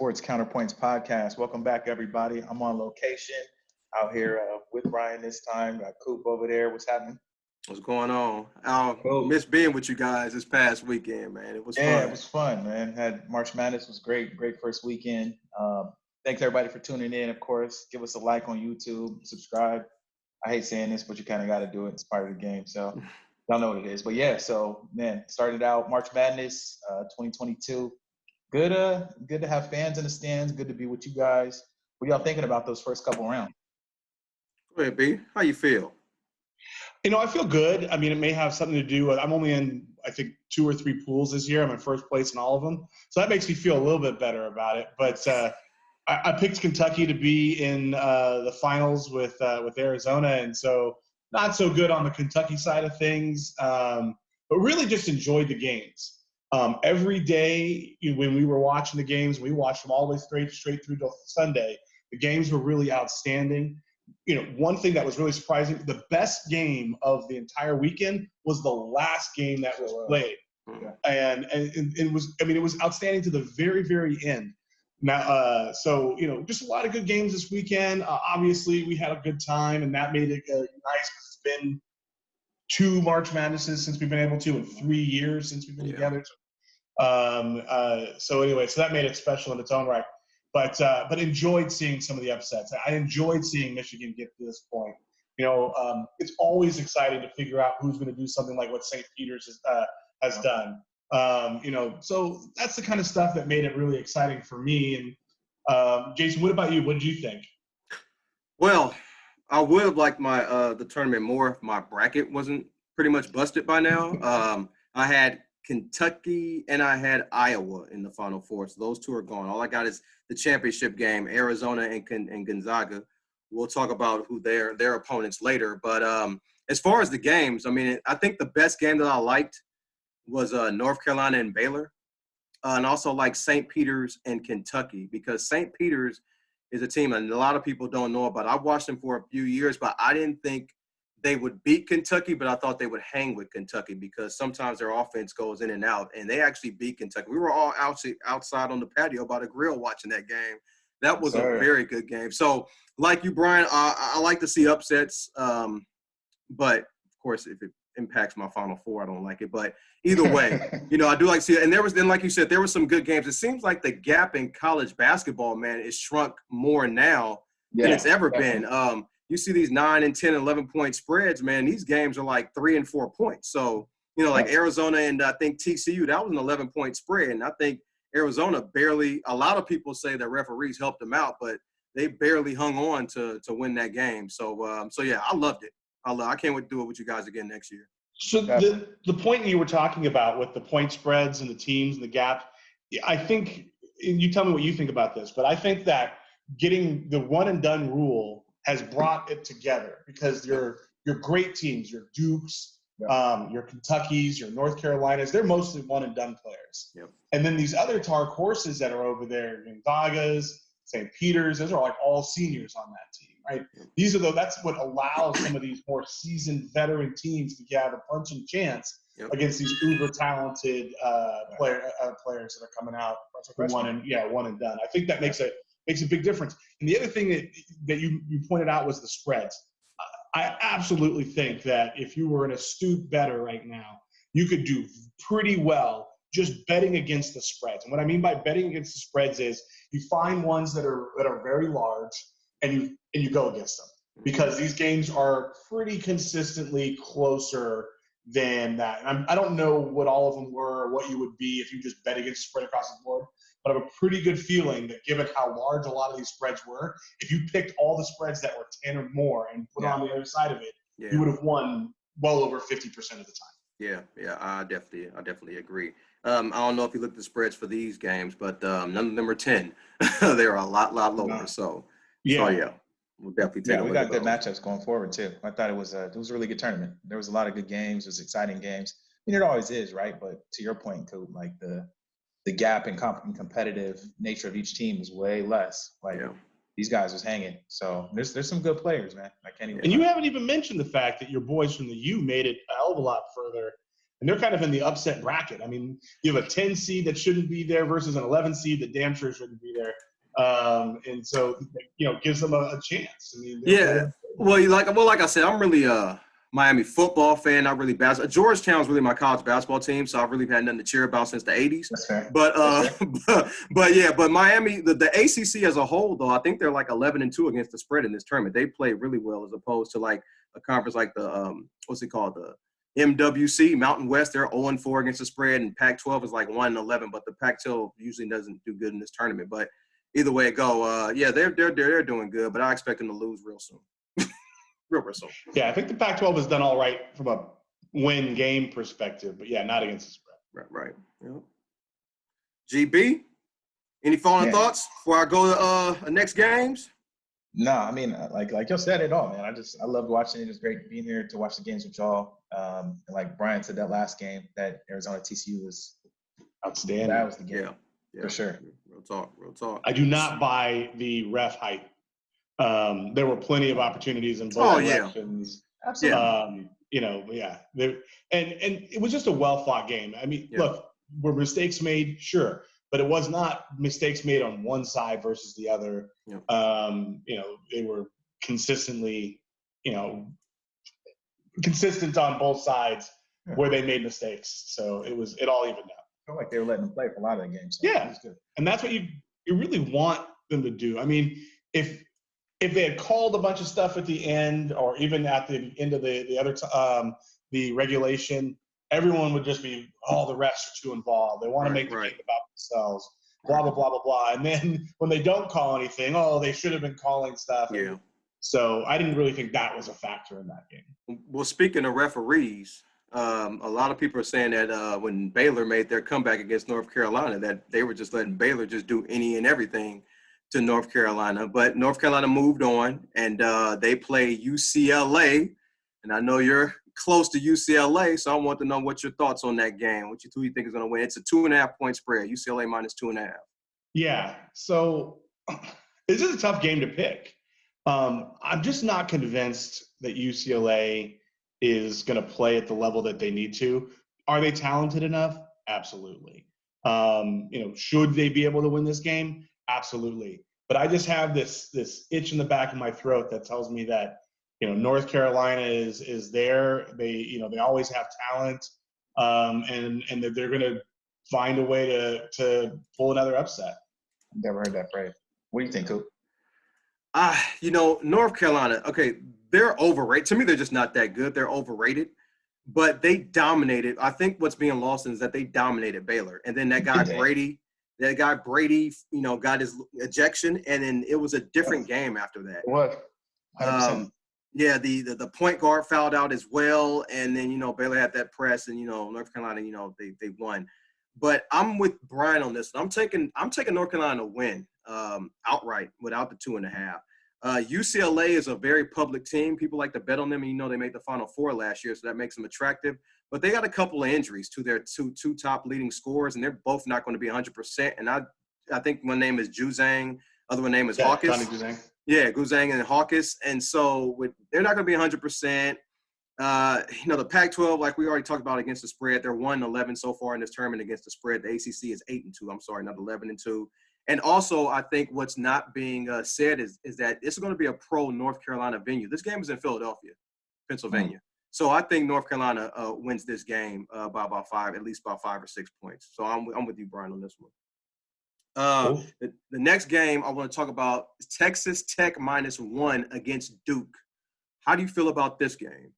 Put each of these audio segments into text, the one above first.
Sports Counterpoints podcast. Welcome back, everybody. I'm on location out here with Ryan this time. Got Coop over there. What's happening? What's going on? I miss being with you guys this past weekend, man. It was fun. Yeah, it was fun, man. Had March Madness was great. Great first weekend. Thanks everybody for tuning in. Of course, give us a like on YouTube, subscribe. I hate saying this, but you kind of got to do it. It's part of the game. So y'all know what it is. But yeah, so man, started out March Madness 2022. Good to have fans in the stands. Good to be with you guys. What y'all thinking about those first couple rounds? Go ahead, B. How you feel? I feel good. I mean, it may have something to do with I'm only in, I think, 2 or 3 pools this year. I'm in first place in all of them. So that makes me feel a little bit better about it. But I picked Kentucky to be in the finals with Arizona. And so not so good on the Kentucky side of things, but really just enjoyed the games. Every day when we were watching the games, we watched them all the way straight through to Sunday. The games were really outstanding. One thing that was really surprising, the best game of the entire weekend was the last game that was played. And it was outstanding to the very, very end. Now, just a lot of good games this weekend. Obviously, we had a good time, and that made it nice because it's been 2 March Madnesses since we've been able to, and 3 years since we've been together. So that made it special in its own right. But enjoyed seeing some of the upsets. I enjoyed seeing Michigan get to this point. It's always exciting to figure out who's going to do something like what St. Peter's has done. So that's the kind of stuff that made it really exciting for me. And Jason, what about you? What did you think? Well, I would have liked the tournament more if my bracket wasn't pretty much busted by now. I had Kentucky and I had Iowa in the Final Four. So those 2 are gone. All I got is the championship game, Arizona and Gonzaga. We'll talk about who their opponents later. But as far as the games, I mean, I think the best game that I liked was North Carolina and Baylor. And also like St. Peter's and Kentucky, because St. Peter's is a team and a lot of people don't know about. I've watched them for a few years, but I didn't think they would beat Kentucky, but I thought they would hang with Kentucky because sometimes their offense goes in and out, and they actually beat Kentucky. We were all outside on the patio by the grill watching that game. That was a very good game. So, like you, Brian, I like to see upsets, but, of course, if it impacts my Final Four, I don't like it. But either way, I do like to see it. And then, like you said, there were some good games. It seems like the gap in college basketball, man, is shrunk more now than it's ever been. You see these 9 and 10, 11-point spreads, man. These games are like 3 and 4 points. So, like Arizona and I think TCU, that was an 11-point spread. And I think Arizona barely – a lot of people say the referees helped them out, but they barely hung on to win that game. So, yeah, I loved it. I can't wait to do it with you guys again next year. So the point you were talking about with the point spreads and the teams and the gap, I think – and you tell me what you think about this, but I think that getting the one-and-done rule – has brought it together because your great teams, your Dukes, your Kentuckys, your North Carolinas, they're mostly one-and-done players. Yep. And then these other dark horses that are over there, Gonzaga's, St. Peter's, those are like all seniors on that team, right? Yep. That's what allows some of these more seasoned veteran teams to have a punching chance against these uber-talented players that are coming out one and done. I think that makes a big difference. And the other thing that you pointed out was the spreads. I absolutely think that if you were an astute bettor right now, you could do pretty well just betting against the spreads. And what I mean by betting against the spreads is you find ones that are very large and you go against them because these games are pretty consistently closer than that. And I don't know what all of them were or what you would be if you just bet against the spread across the board. But I have a pretty good feeling that given how large a lot of these spreads were, if you picked all the spreads that were 10 or more and put on the other side of it, you would have won well over 50% of the time. Yeah, I definitely agree. I don't know if you looked at the spreads for these games, but none of them are 10. They're a lot lower. So we'll definitely take a look. We got good matchups going forward too. I thought it was a really good tournament. There was a lot of good games. It was exciting games. I mean, it always is, right? But to your point, Coop, like the gap in competitive nature of each team is way less. These guys was hanging. So there's some good players, man. I can't even. And you haven't even mentioned the fact that your boys from the U made it a hell of a lot further and they're kind of in the upset bracket. I mean, you have a 10 seed that shouldn't be there versus an 11 seed that damn sure shouldn't be there. And so, gives them a chance. I mean, Yeah. Well, like I said, I'm really Miami football fan, not really basketball. Georgetown's really my college basketball team, so I've really had nothing to cheer about since the 80s. That's fair. But That's fair. but Miami, the ACC as a whole, though, I think they're like 11-2 against the spread in this tournament. They play really well as opposed to like a conference like the what's it called, the MWC, Mountain West. They're 0-4 against the spread, and Pac-12 is like 1-11. But the Pac-12 usually doesn't do good in this tournament. But either way it go, they're doing good. But I expect them to lose real soon. Real soon. Yeah, I think the Pac-12 has done all right from a win game perspective, but yeah, not against the spread. Right. Yep. GB, any final thoughts before I go to next games? No, I mean, like you said it all, man. I loved watching it. It was great being here to watch the games with y'all. And like Brian said, that last game that Arizona TCU was outstanding. That was the game, for sure. Real talk. I do not buy the ref hype. There were plenty of opportunities in both directions. Absolutely. And it was just a well-fought game. I mean, look, were mistakes made? Sure. But it was not mistakes made on one side versus the other. Yeah. They were consistently, consistent on both sides where they made mistakes. So it all evened out. I feel like they were letting them play for a lot of the games. So yeah. And that's what you really want them to do. I mean, if they had called a bunch of stuff at the end, or even at the end of the regulation, everyone would just be, the refs are too involved. They want to make the game about themselves, blah, blah, blah, blah, blah. And then when they don't call anything, they should have been calling stuff. Yeah. So I didn't really think that was a factor in that game. Well, speaking of referees, a lot of people are saying that when Baylor made their comeback against North Carolina, that they were just letting Baylor just do any and everything to North Carolina. But North Carolina moved on, and they play UCLA. And I know you're close to UCLA, so I want to know what your thoughts on that game. Who you think is going to win? It's a 2.5-point spread. UCLA minus 2.5. Yeah. So this is a tough game to pick. I'm just not convinced that UCLA is going to play at the level that they need to. Are they talented enough? Absolutely. Should they be able to win this game? Absolutely. But I just have this itch in the back of my throat that tells me that, North Carolina is there. They always have talent, and that they're going to find a way to pull another upset. Never heard that phrase. What do you think, Coop? North Carolina, okay, they're overrated. To me, they're just not that good. They're overrated. But they dominated. I think what's being lost is that they dominated Baylor. And then that guy Brady, got his ejection, and then it was a different game after that. What? 100%. Yeah, the point guard fouled out as well, and then Baylor had that press, and North Carolina, they won. But I'm with Brian on this. I'm taking North Carolina to win outright without the 2.5. UCLA is a very public team. People like to bet on them, and they made the Final Four last year, so that makes them attractive. But they got a couple of injuries to their two top leading scorers, and they're both not going to be 100%. And I think one name is Juzang, other one name is Hawkins. Yeah, Guzang and Hawkins. And so they're not going to be 100%. The Pac-12, like we already talked about against the spread, they're 1-11 so far in this tournament against the spread. The ACC is 8-2. I'm sorry, not 11-2. And also, I think what's not being said is that this is going to be a pro North Carolina venue. This game is in Philadelphia, Pennsylvania. So I think North Carolina wins this game by about 5, at least by 5 or 6 points. So I'm with you, Brian, on this one. The next game I want to talk about is Texas Tech -1 against Duke. How do you feel about this game?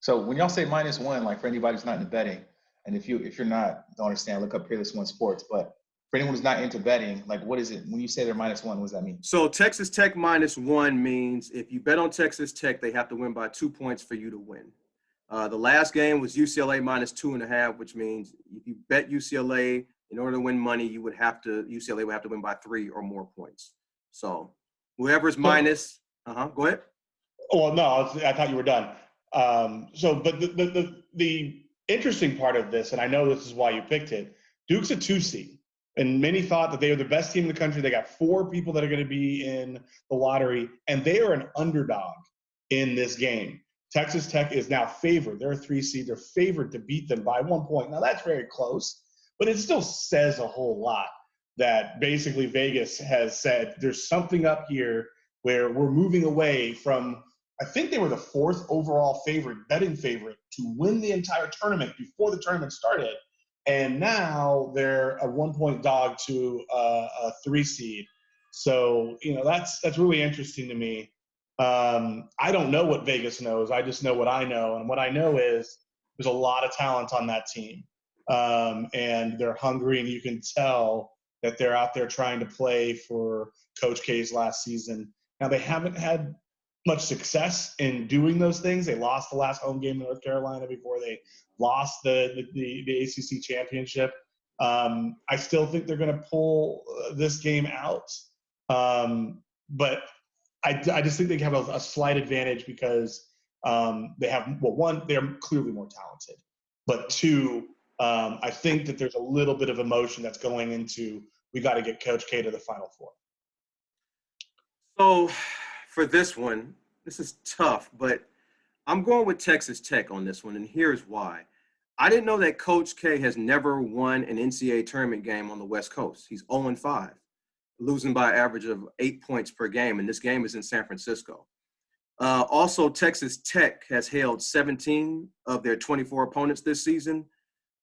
So when y'all say -1, like for anybody who's not into betting, and if you're not, don't understand, look up Peerless One Sports. But for anyone who's not into betting, like what is it when you say they're -1? What does that mean? So Texas Tech -1 means if you bet on Texas Tech, they have to win by 2 points for you to win. The last game was UCLA -2.5, which means if you bet UCLA, in order to win money, UCLA would have to win by 3 or more points. So whoever's minus, go ahead. Well, no, I thought you were done. But the interesting part of this, and I know this is why you picked it, Duke's a 2 seed. And many thought that they are the best team in the country. They got 4 people that are going to be in the lottery, and they are an underdog in this game. Texas Tech is now favored. They're a 3 seed. They're favored to beat them by 1 point. Now, that's very close, but it still says a whole lot that basically Vegas has said there's something up here where we're moving away from, I think they were the 4th overall betting favorite to win the entire tournament before the tournament started. And now they're a 1 point dog to a 3 seed. So, that's really interesting to me. I don't know what Vegas knows. I just know what I know. And what I know is there's a lot of talent on that team. And they're hungry, and you can tell that they're out there trying to play for Coach K's last season. Now, they haven't had much success in doing those things. They lost the last home game in North Carolina before they lost the ACC championship. I still think they're going to pull this game out. But I just think they have a slight advantage because they have, well, one, they're clearly more talented. But two, I think that there's a little bit of emotion that's going into, we got to get Coach K to the Final Four. So for this one, this is tough, but I'm going with Texas Tech on this one, and here's why. I didn't know that Coach K has never won an NCAA tournament game on the West Coast. He's 0-5, losing by an average of 8 points per game, and this game is in San Francisco. Also, Texas Tech has held 17 of their 24 opponents this season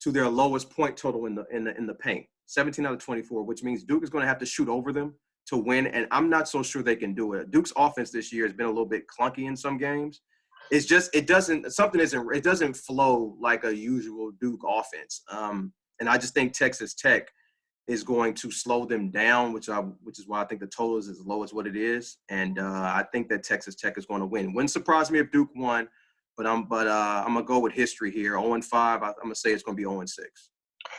to their lowest point total in the paint, 17 out of 24, which means Duke is going to have to shoot over them to win, and I'm not so sure they can do it. Duke's offense this year has been a little bit clunky in some games. It's just it doesn't flow like a usual Duke offense, and I just think Texas Tech is going to slow them down, which is why I think the total is as low as what it is, and I think that Texas Tech is going to win. Wouldn't surprise me if Duke won, but I'm gonna go with history here. 0-5. I'm gonna say it's gonna be 0-6.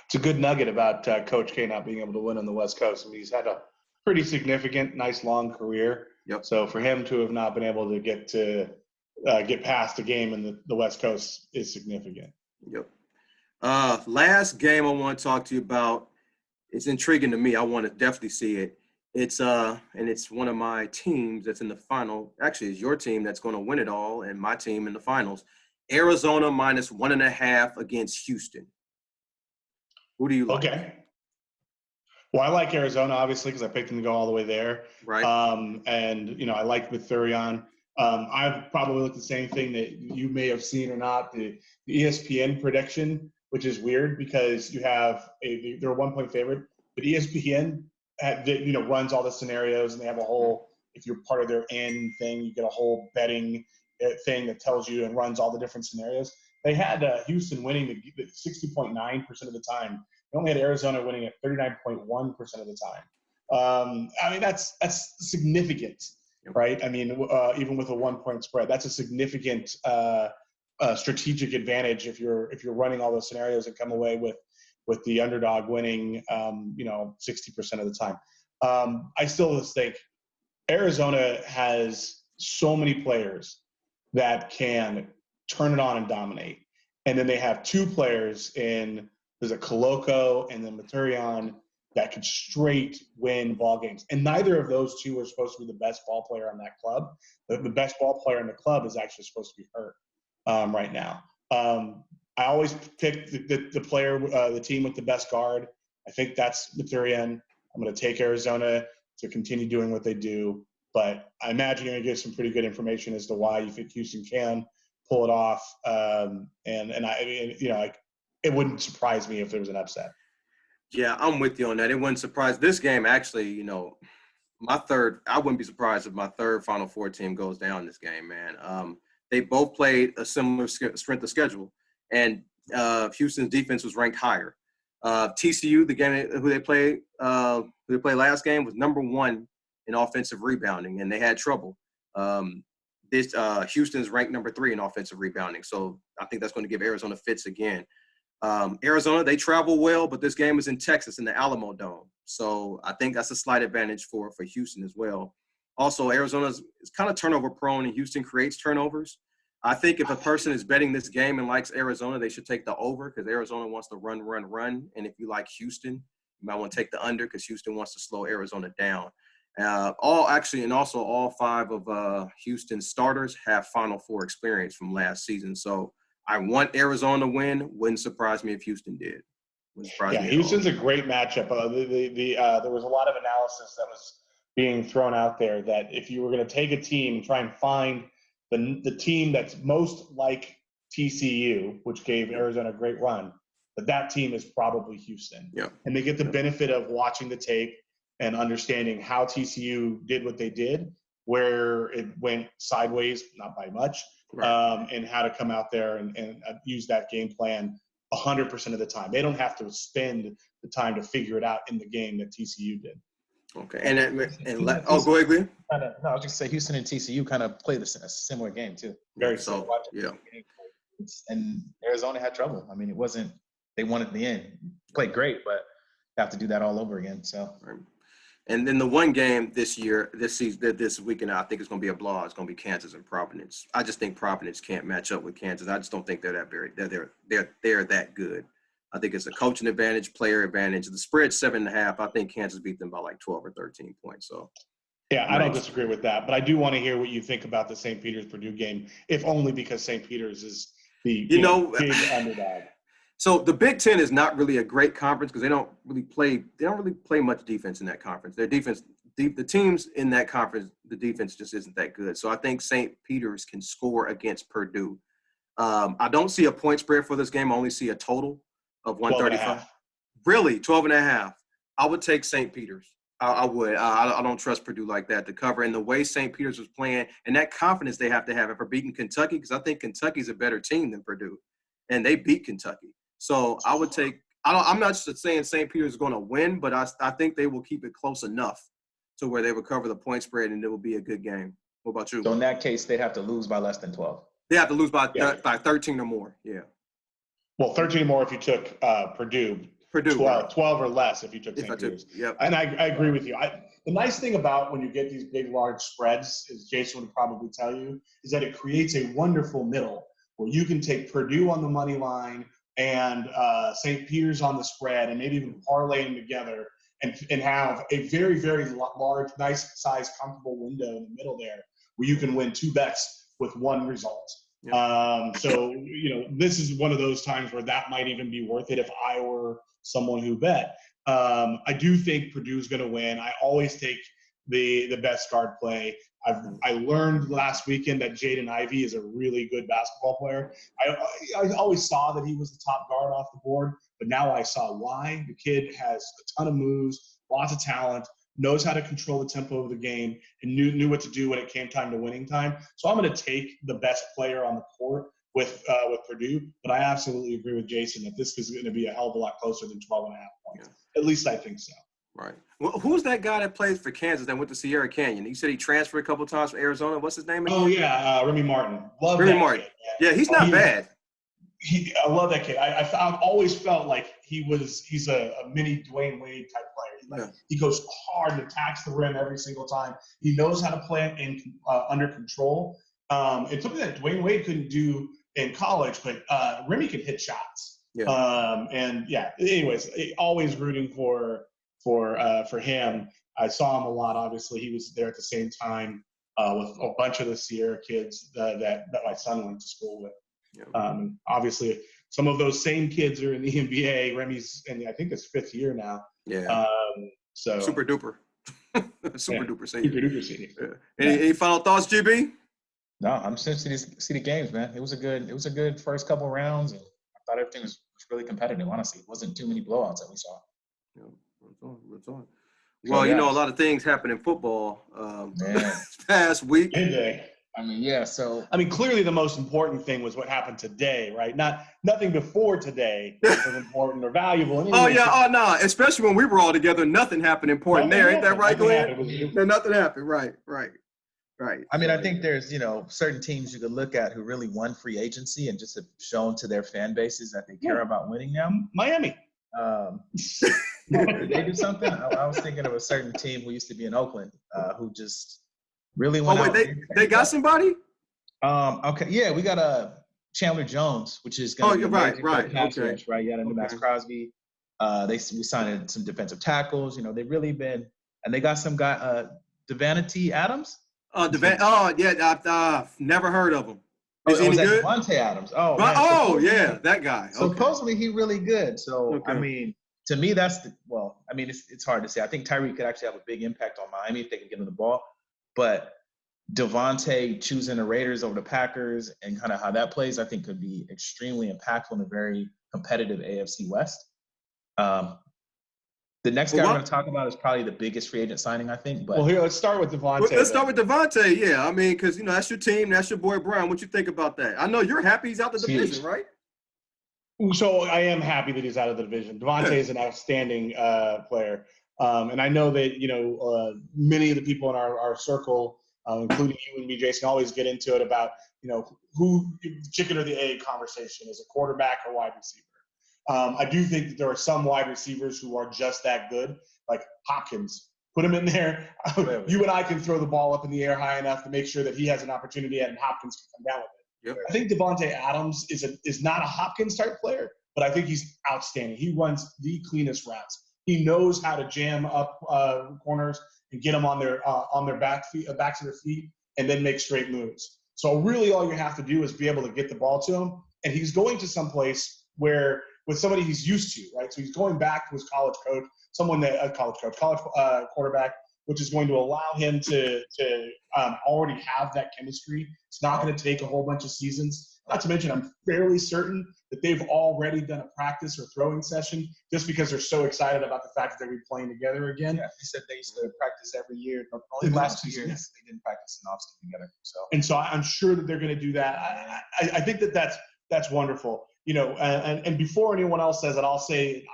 It's a good nugget about Coach K not being able to win on the West Coast. I mean, he's had a pretty significant, nice long career. Yep. So for him to have not been able to get past a game in the West Coast is significant. Yep. Last game I want to talk to you about. It's intriguing to me. I want to definitely see it. It's one of my teams that's in the final. Actually, it's your team that's going to win it all, and my team in the finals. Arizona -1.5 against Houston. Who do you like? Okay. Well, I like Arizona, obviously, because I picked them to go all the way there. Right. And I like Mithurian. I've probably looked the same thing that you may have seen or not, the ESPN prediction, which is weird because you have they're a 1 point favorite, but ESPN runs all the scenarios, and they have a whole, if you're part of their end thing, you get a whole betting thing that tells you and runs all the different scenarios. They had Houston winning the 60.9% of the time. They only had Arizona winning at 39.1% of the time. I mean, that's significant, right? I mean, even with a 1 point spread, that's a significant strategic advantage if you're running all those scenarios and come away with the underdog winning, 60% of the time. I still just think Arizona has so many players that can turn it on and dominate. And then they have two players there's a Coloco and then Mithurian that could straight win ball games. And neither of those two are supposed to be the best ball player on that club. The best ball player in the club is actually supposed to be hurt right now. I always pick the team with the best guard. I think that's Mithurian. I'm going to take Arizona to continue doing what they do. But I imagine you're going to give some pretty good information as to why you think Houston can pull it off. It wouldn't surprise me if there was an upset. Yeah, I'm with you on that. It wouldn't surprise. This game actually, I wouldn't be surprised if my third Final Four team goes down this game, man. They both played a similar strength of schedule, and Houston's defense was ranked higher. TCU, the game who they played last game, was number 1 in offensive rebounding, and they had trouble. Houston's ranked number 3 in offensive rebounding, so I think that's going to give Arizona fits again. Arizona, they travel well, but this game is in Texas in the Alamo Dome. So I think that's a slight advantage for Houston as well. Also, Arizona is kind of turnover prone, and Houston creates turnovers. I think if a person is betting this game and likes Arizona, they should take the over because Arizona wants to run. And if you like Houston, you might want to take the under because Houston wants to slow Arizona down. all 5 of Houston's starters have Final Four experience from last season. So I want Arizona to win. Wouldn't surprise me if Houston did. Wouldn't surprise me at all. Houston's a great matchup. There was a lot of analysis that was being thrown out there that if you were going to take a team and try and find the team that's most like TCU, which gave Arizona a great run, that team is probably Houston. Yeah. And they get the benefit of watching the tape and understanding how TCU did what they did, where it went sideways, not by much, Right. and how to come out there and use that game plan 100% of the time. They don't have to spend the time to figure it out in the game that TCU did. Okay. Go ahead, Glenn. No, I was just say Houston and TCU kind of played a similar game too. Very so, yeah. And Arizona had trouble. I mean, they won at the end. Played great, but have to do that all over again. So. Right. And then the one game this weekend, I think it's going to be a blowout. It's going to be Kansas and Providence. I just think Providence can't match up with Kansas. I just don't think they're that good. I think it's a coaching advantage, player advantage. The spread's 7.5. I think Kansas beat them by like 12 or 13 points. So. Yeah, I don't disagree with that, but I do want to hear what you think about the St. Peter's Purdue game, if only because St. Peter's is the big underdog. So the Big Ten is not really a great conference because they don't really play much defense in that conference. Their defense, the teams in that conference, the defense just isn't that good. So I think St. Peter's can score against Purdue. I don't see a point spread for this game. I only see a total of 135. Really, 12.5. I would take St. Peter's. I would. I don't trust Purdue like that to cover. And the way St. Peter's was playing and that confidence they have to have after beating Kentucky, because I think Kentucky's a better team than Purdue, and they beat Kentucky. So I would take – I'm not just saying St. Peter's is going to win, but I think they will keep it close enough to where they will cover the point spread and it will be a good game. What about you? So in that case, they'd have to lose by less than 12. They have to lose by 13 or more, yeah. Well, 13 or more if you took Purdue. 12 or less if you took St. Peter's. Yep. And I agree with you. The nice thing about when you get these big, large spreads, as Jason would probably tell you, is that it creates a wonderful middle where you can take Purdue on the money line and St. Peter's on the spread and maybe even parlay them together and have a very, very large, nice size, comfortable window in the middle there where you can win 2 bets with 1 result. Yep. So, this is one of those times where that might even be worth it if I were someone who bet. I do think Purdue's going to win. I always take the best guard play. I learned last weekend that Jaden Ivey is a really good basketball player. I always saw that he was the top guard off the board, but now I saw why. The kid has a ton of moves, lots of talent, knows how to control the tempo of the game, and knew what to do when it came time to winning time. So I'm going to take the best player on the court with Purdue, but I absolutely agree with Jason that this is going to be a hell of a lot closer than 12.5 points. Yeah. At least I think so. Right. Well, who's that guy that plays for Kansas that went to Sierra Canyon? You said he transferred a couple of times from Arizona. What's his name again? Oh, yeah, Remy Martin. Love Remy that Martin. Kid. Yeah, he's not bad. I love that kid. I've always felt like he's a mini Dwayne Wade type player. He goes hard and attacks the rim every single time. He knows how to play it under control. It's something that Dwayne Wade couldn't do in college, but Remy can hit shots. Yeah. Anyways, always rooting for him. I saw him a lot. Obviously, he was there at the same time with a bunch of the Sierra kids that my son went to school with. Yeah. Obviously, some of those same kids are in the NBA. Remy's in, I think, his 5th year now. Yeah. So super duper. Super duper senior. Super duper senior. Yeah. Any final thoughts, GB? No, I'm interested to see the games, man. It was a good first couple rounds, and I thought everything was really competitive. Honestly, it wasn't too many blowouts that we saw. Yeah, that's on. Well, a lot of things happened in football this past week. Did they? Clearly the most important thing was what happened today, right? Nothing before today was important or valuable. No. Especially when we were all together, nothing happened important there. Ain't that right, Glenn? Nothing happened. Right. I think there's, certain teams you could look at who really won free agency and just have shown to their fan bases that they care about winning now. Miami. Did they do something? I was thinking of a certain team who used to be in Oakland who just really went out. They got somebody? Okay. Yeah, we got Chandler Jones, which is going to be right. Okay. Right. You got Max Crosby. We signed some defensive tackles. They've really been and they got some guy, Devontae Adams. I've never heard of him. Is he Was any that good? Devontae Adams? Oh, man. Yeah, that guy. Okay. Supposedly he really good. So, Okay. I mean, to me, it's hard to say. I think Tyreek could actually have a big impact on Miami if they can get him the ball. But Devontae choosing the Raiders over the Packers and kind of how that plays, I think could be extremely impactful in a very competitive AFC West. The next guy we're going to talk about is probably the biggest free agent signing, I think. But here, let's start with Devontae. Let's start with Devontae. Yeah, I mean, because that's your team, that's your boy Brian. What you think about that? I know you're happy he's out the division, right? So I am happy that he's out of the division. Devontae is an outstanding player, and I know that many of the people in our circle, including you and me, Jason, always get into it about who chicken or the egg conversation is a quarterback or wide receiver. I do think that there are some wide receivers who are just that good, like Hopkins. Put him in there. You and I can throw the ball up in the air high enough to make sure that he has an opportunity and Hopkins can come down with it. Yep. I think Devontae Adams is not a Hopkins type player, but I think he's outstanding. He runs the cleanest routes. He knows how to jam up corners and get them on their backs of their feet and then make straight moves. So really all you have to do is be able to get the ball to him, and he's going to some place where with somebody he's used to, right? So he's going back to his college coach, college quarterback, which is going to allow him to already have that chemistry. It's not going to take a whole bunch of seasons. Not to mention, I'm fairly certain that they've already done a practice or throwing session just because they're so excited about the fact that they're playing together again. Yeah, they said they used to practice every year. Only the last 2 years they didn't practice in off-season together. So I'm sure that they're going to do that. I think that's wonderful. And before anyone else says it, I'll say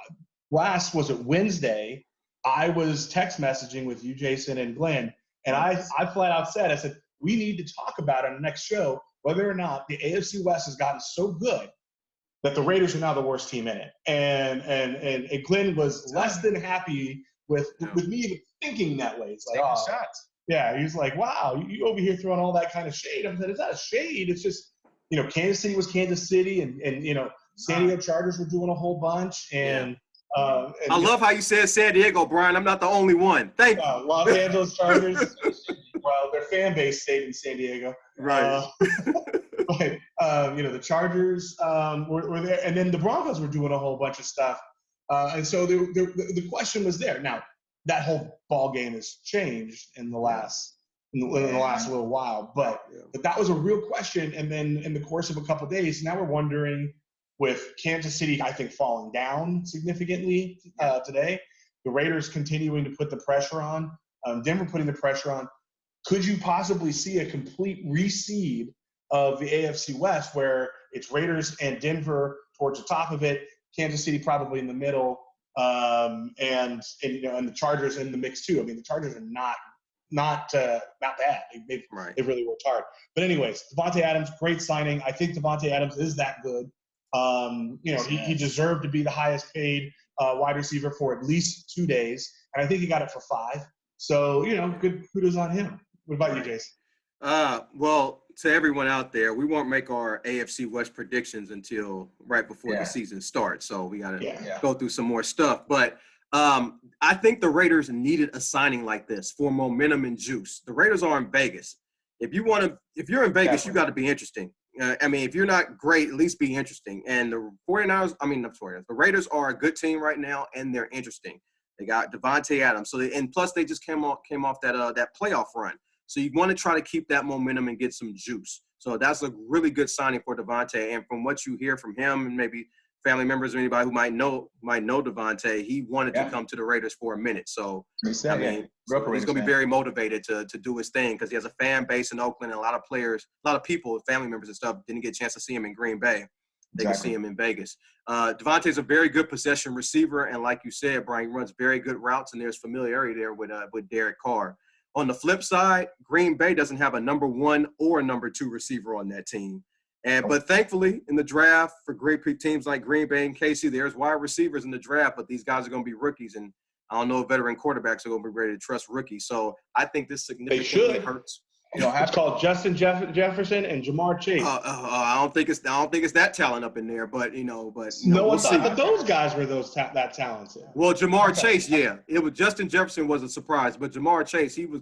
was it Wednesday, I was text messaging with you, Jason, and Glenn, and I flat out said, I said, we need to talk about on the next show whether or not the AFC West has gotten so good that the Raiders are now the worst team in it. And Glenn was less than happy with me even thinking that way. It's like, shots. Yeah, he was like, wow, you over here throwing all that kind of shade. I said, it's not a shade. It's just, Kansas City was Kansas City, and San Diego Chargers were doing a whole bunch. And I love how you said San Diego, Brian. I'm not the only one. Thank you. Los Angeles Chargers. Well, their fan base stayed in San Diego. Right. But, the Chargers were there. And then the Broncos were doing a whole bunch of stuff. And so the question was there. Now, that whole ball game has changed in the last little while. But that was a real question. And then in the course of a couple of days, now we're wondering, with Kansas City, I think, falling down significantly today, the Raiders continuing to put the pressure on, Denver putting the pressure on, could you possibly see a complete reseed of the AFC West where it's Raiders and Denver towards the top of it, Kansas City probably in the middle, and the Chargers in the mix too? I mean, the Chargers are not bad. They really worked hard. But anyways, Devontae Adams, great signing. I think Devontae Adams is that good. He deserved to be the highest paid wide receiver for at least 2 days, and I think he got it for 5. So, good kudos on him. What about you, Jason? Well, to everyone out there, we won't make our AFC West predictions until right before the season starts. So we got to go through some more stuff. But I think the Raiders needed a signing like this for momentum and juice. The Raiders are in Vegas. If you're in Vegas, you got to be interesting. If you're not great, at least be interesting. And the the Raiders are a good team right now, and they're interesting. They got Devontae Adams. And plus they just came off that playoff run. So you want to try to keep that momentum and get some juice. So that's a really good signing for Devontae. And from what you hear from him and maybe family members or anybody who might know Devontae, he wanted to come to the Raiders for a minute. So he's going to be very motivated to do his thing because he has a fan base in Oakland and a lot of players, a lot of people, family members and stuff didn't get a chance to see him in Green Bay. They can see him in Vegas. Devontae's a very good possession receiver, and like you said, Brian, he runs very good routes, and there's familiarity there with Derek Carr. On the flip side, Green Bay doesn't have a number 1 or a number 2 receiver on that team. But thankfully, in the draft, for great teams like Green Bay and KC, there's wide receivers in the draft, but these guys are going to be rookies, and I don't know if veteran quarterbacks are going to be ready to trust rookies. So I think this significantly hurts. It's called Justin Jefferson and Jamar Chase. I don't think it's that talent up in there, but I thought those guys were that talented. Well, Jamar Chase, yeah, it was Justin Jefferson was a surprise, but Jamar Chase, people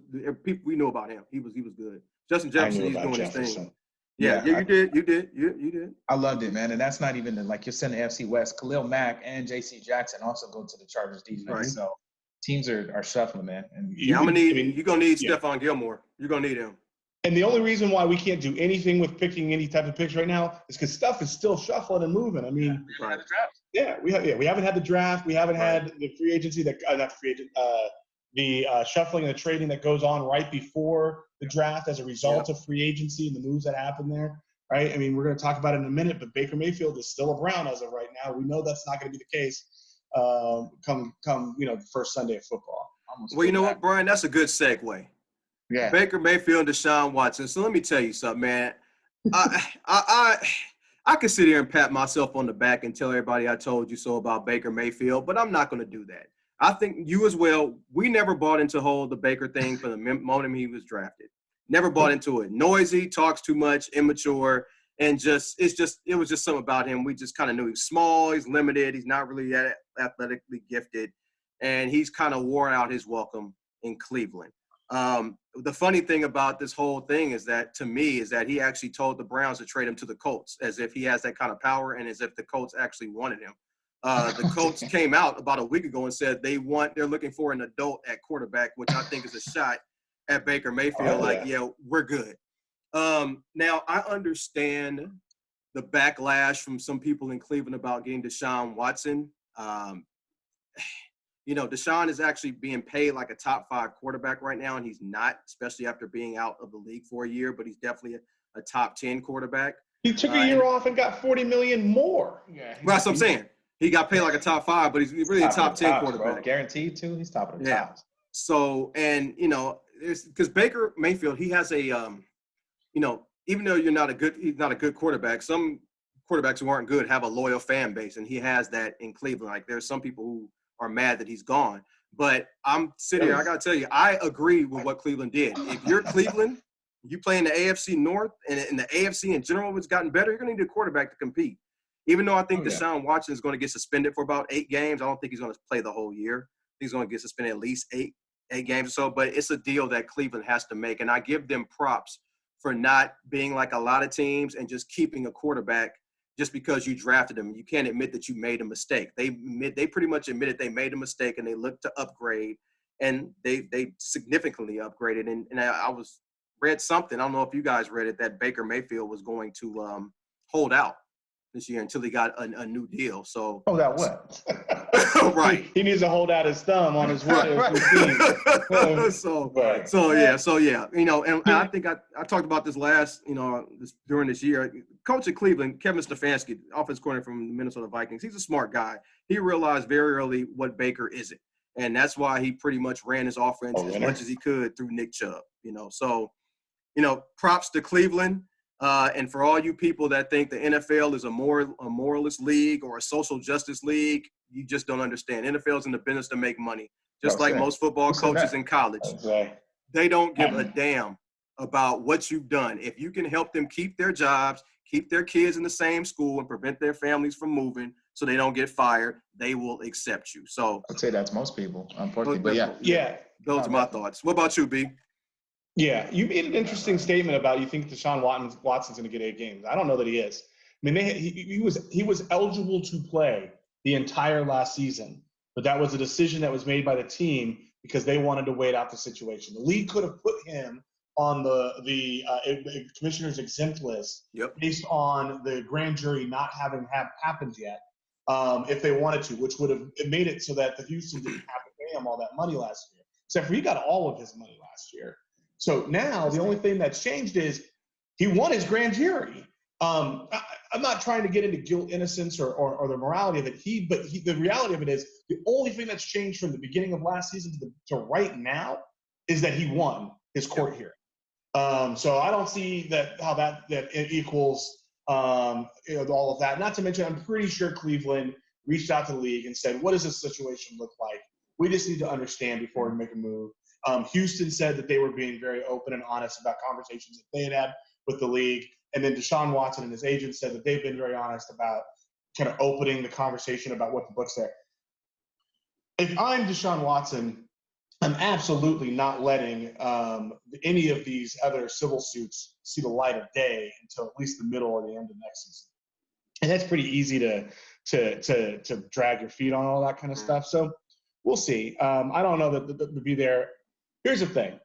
we knew about him. He was good. Justin Jefferson, he's doing his thing. Yeah, you did. I loved it, man. And that's not even like you're sending FC West. Khalil Mack and J.C. Jackson also go to the Chargers defense. Right. So teams are shuffling, man. And you're gonna need Stephon Gilmore. You're gonna need him. And the only reason why we can't do anything with picking any type of picks right now is because stuff is still shuffling and moving. I mean, we haven't had the draft. Yeah, we haven't had the draft. We haven't had the free agency the shuffling and the trading that goes on right before the draft as a result of free agency and the moves that happen there. Right. I mean, we're going to talk about it in a minute, but Baker Mayfield is still a Brown as of right now. We know that's not going to be the case come the first Sunday of football. Well, you know what, Brian? That's a good segue. Yeah. Baker Mayfield, Deshaun Watson. So let me tell you something, man. I could sit here and pat myself on the back and tell everybody I told you so about Baker Mayfield, but I'm not going to do that. I think you as well. We never bought into the Baker thing from the moment he was drafted. Never bought into it. Noisy, talks too much, immature, and it was just something about him. We just kind of knew he's small, he's limited, he's not really that athletically gifted, and he's kind of wore out his welcome in Cleveland. The funny thing about this whole thing is that he actually told the Browns to trade him to the Colts as if he has that kind of power and as if the Colts actually wanted him. The Colts came out about a week ago and said they're looking for an adult at quarterback, which I think is a shot at Baker Mayfield. We're good. Now I understand the backlash from some people in Cleveland about getting Deshaun Watson. Deshaun is actually being paid like a top 5 quarterback right now, and he's not, especially after being out of the league for a year, but he's definitely a top 10 quarterback. He took a year off and got $40 million more. Yeah, that's what I'm saying. He got paid like a top 5, but he's really a top 10 quarterback. Bro. Guaranteed too. He's top of the top. So, and because Baker Mayfield, he has a, even though he's not a good quarterback, some quarterbacks who aren't good have a loyal fan base, and he has that in Cleveland. Like there's some people who are mad that he's gone. But I'm sitting here, I got to tell you, I agree with what Cleveland did. If you're Cleveland, you play in the AFC North, and the AFC in general has gotten better, you're going to need a quarterback to compete. Even though I think Deshaun Watson is going to get suspended for about 8 games, I don't think he's going to play the whole year. He's going to get suspended at least 8 games or so. But it's a deal that Cleveland has to make, and I give them props for not being like a lot of teams and just keeping a quarterback just because you drafted him. You can't admit that you made a mistake. They pretty much admitted they made a mistake, and they looked to upgrade, and they significantly upgraded. And I read something, I don't know if you guys read it, that Baker Mayfield was going to hold out this year until he got a new deal. So hold out what? Right. He needs to hold out his thumb on his way. So yeah. And I think I talked about this during this year. Coach at Cleveland, Kevin Stefanski, offense coordinator from the Minnesota Vikings, he's a smart guy. He realized very early what Baker isn't. And that's why he pretty much ran his offense as much as he could through Nick Chubb. So props to Cleveland. And for all you people that think the NFL is a moralist league or a social justice league, you just don't understand. NFL is in the business to make money, just like most football coaches in college. They don't give a damn about what you've done. If you can help them keep their jobs, keep their kids in the same school, and prevent their families from moving so they don't get fired, they will accept you. So I'd say that's most people, unfortunately. But yeah. Those are my thoughts. What about you, B? Yeah, you made an interesting statement about you think Deshaun Watson's going to get 8 games. I don't know that he is. I mean, he was eligible to play the entire last season, but that was a decision that was made by the team because they wanted to wait out the situation. The league could have put him on the commissioner's exempt list based on the grand jury not having happened yet, if they wanted to, which would have made it so that the Houston didn't have to pay him all that money last year. Except for he got all of his money last year. So now the only thing that's changed is he won his grand jury. I'm not trying to get into guilt, innocence, or the morality of it. The reality of it is the only thing that's changed from the beginning of last season to right now is that he won his court hearing. So I don't see how that equals all of that. Not to mention, I'm pretty sure Cleveland reached out to the league and said, "What does this situation look like? We just need to understand before we make a move." Houston said that they were being very open and honest about conversations that they had with the league. And then Deshaun Watson and his agent said that they've been very honest about kind of opening the conversation about what the book's there. If I'm Deshaun Watson, I'm absolutely not letting any of these other civil suits see the light of day until at least the middle or the end of next season. And that's pretty easy to drag your feet on, all that kind of stuff. So we'll see. I don't know that to be there. Here's the thing.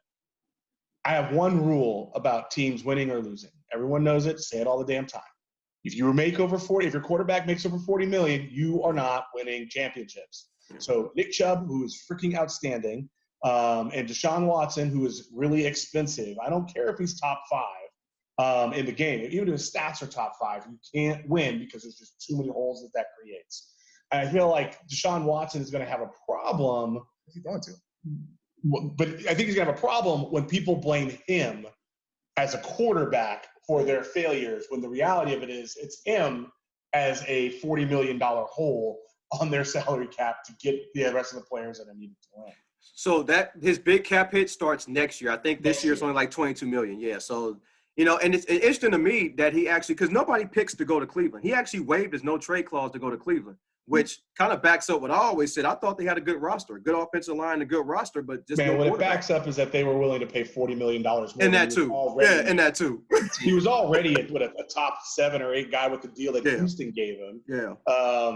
I have one rule about teams winning or losing. Everyone knows it. Say it all the damn time. If your quarterback makes over 40 million, you are not winning championships. So Nick Chubb, who is freaking outstanding, and Deshaun Watson, who is really expensive. I don't care if he's top 5 in the game. Even if his stats are top 5, you can't win because there's just too many holes that creates. And I feel like Deshaun Watson is going to have a problem. What's he going to? But I think he's going to have a problem when people blame him as a quarterback for their failures, when the reality of it is it's him as a $40 million hole on their salary cap to get the rest of the players that are needed to win. So that his big cap hit starts next year. I think this year it's only like 22 million. Yeah. So, and it's interesting to me that he actually, because nobody picks to go to Cleveland. He actually waived his no trade clause to go to Cleveland, which kind of backs up what I always said. I thought they had a good roster, a good offensive line, a good roster, but just what it backs up is that they were willing to pay $40 million more. And that too. And that too. He was already a top 7 or 8 guy with the deal that Houston gave him. Yeah.